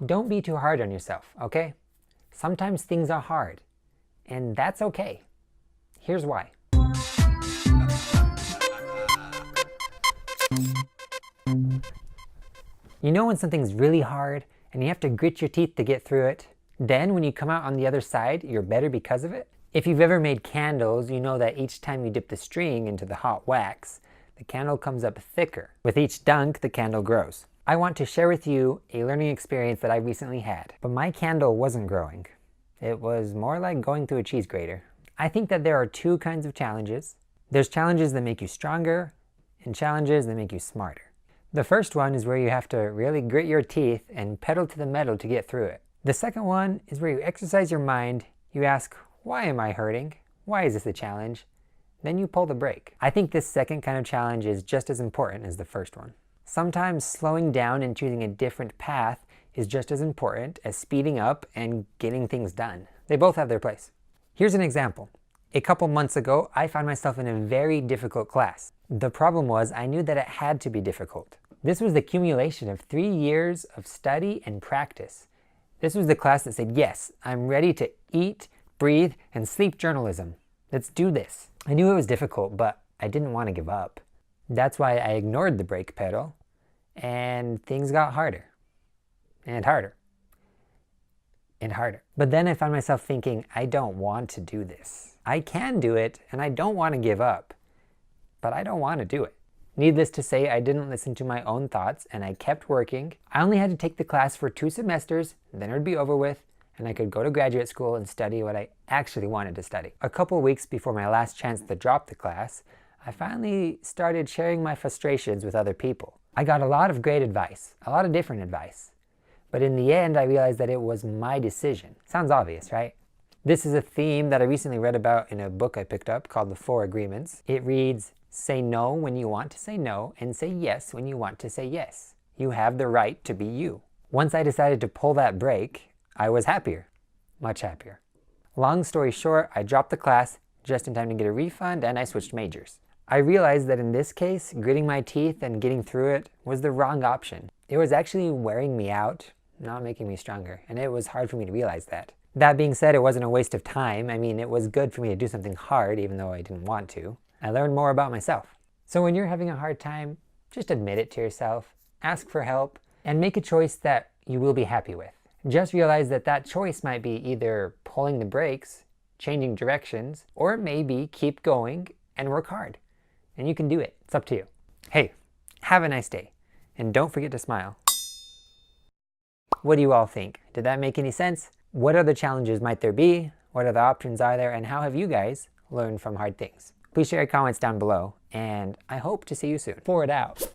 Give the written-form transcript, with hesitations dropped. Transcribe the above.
Don't be too hard on yourself, okay? Sometimes things are hard, and that's okay. Here's why. You know when something's really hard and you have to grit your teeth to get through it? Then when you come out on the other side, you're better because of it? If you've ever made candles, you know that each time you dip the string into the hot wax, the candle comes up thicker. With each dunk, the candle grows. I want to share with you a learning experience that I recently had, but my candle wasn't growing. It was more like going through a cheese grater. I think that there are two kinds of challenges. There's challenges that make you stronger and challenges that make you smarter. The first one is where you have to really grit your teeth and pedal to the metal to get through it. The second one is where you exercise your mind, you ask, why am I hurting? Why is this a challenge? Then you pull the brake. I think this second kind of challenge is just as important as the first one. Sometimes slowing down and choosing a different path is just as important as speeding up and getting things done. They both have their place. Here's an example. A couple months ago, I found myself in a very difficult class. The problem was I knew that it had to be difficult. This was the accumulation of 3 years of study and practice. This was the class that said, yes, I'm ready to eat, breathe, and sleep journalism. Let's do this. I knew it was difficult, but I didn't want to give up. That's why I ignored the brake pedal, and things got harder, and harder, and harder. But then I found myself thinking, I don't want to do this. I can do it, and I don't want to give up, but I don't want to do it. Needless to say, I didn't listen to my own thoughts, and I kept working. I only had to take the class for 2 semesters, then it would be over with, and I could go to graduate school and study what I actually wanted to study. A couple weeks before my last chance to drop the class, I finally started sharing my frustrations with other people. I got a lot of great advice, a lot of different advice. But in the end, I realized that it was my decision. Sounds obvious, right? This is a theme that I recently read about in a book I picked up called The 4 Agreements. It reads, say no when you want to say no, and say yes when you want to say yes. You have the right to be you. Once I decided to pull that brake, I was happier, much happier. Long story short, I dropped the class just in time to get a refund, and I switched majors. I realized that in this case, gritting my teeth and getting through it was the wrong option. It was actually wearing me out, not making me stronger, and it was hard for me to realize that. That being said, it wasn't a waste of time. I mean, it was good for me to do something hard, even though I didn't want to. I learned more about myself. So when you're having a hard time, just admit it to yourself, ask for help, and make a choice that you will be happy with. Just realize that that choice might be either pulling the brakes, changing directions, or maybe keep going and work hard. And you can do it. It's up to you. Hey, have a nice day. And don't forget to smile. What do you all think? Did that make any sense? What other challenges might there be? What other options are there? And how have you guys learned from hard things? Please share your comments down below, and I hope to see you soon. Pour it out.